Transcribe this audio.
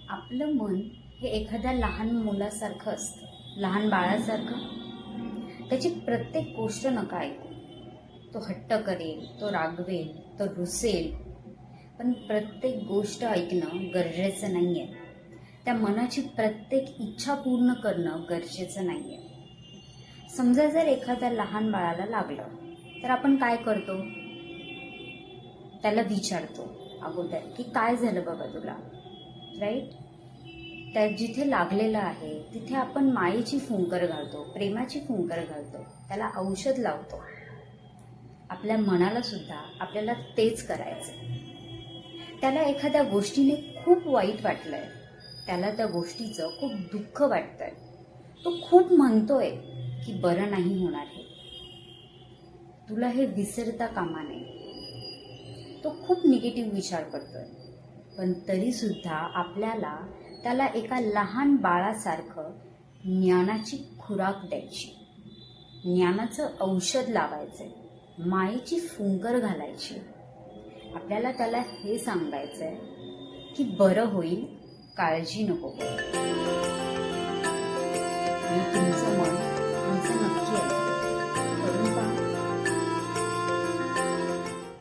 आपलं मन हे एखाद्या लहान मुलासारखं असतं, लहान बाळासारखं. त्याची प्रत्येक गोष्ट नका ऐकू. तो हट्ट करेल, तो रागवेल, तो रुसेल, पण प्रत्येक गोष्ट ऐकणं गरजेचं नाही आहे. त्या मनाची प्रत्येक इच्छा पूर्ण करणं गरजेचं नाही आहे. समजा जर एखाद्या लहान बाळाला लागलं तर आपण काय करतो? त्याला विचारतो अगोदर की काय झालं बाबा तुला, राईट? त्या जिथे लागलेलं आहे तिथे आपण मायेची फुंकर घालतो, प्रेमाची फुंकर घालतो, त्याला औषध लावतो. आपल्या मनाला सुद्धा आपल्याला तेच करायचं. त्याला एखाद्या गोष्टीने खूप वाईट वाटलंय, त्याला त्या गोष्टीचं खूप दुःख वाटतंय, तो खूप म्हणतोय की बरं नाही होणार हे, तुला हे विसरता कामा नये. तो खूप निगेटिव्ह विचार करतोय, पण तरी सुद्धा आपल्याला त्याला एका लहान बाळासारखं ज्ञानाची खुराक द्यायची, ज्ञानाचं औषध लावायचंय, मायेची फुंकर घालायची. आपल्याला त्याला हे सांगायचंय की बरं होईल, काळजी नको करू.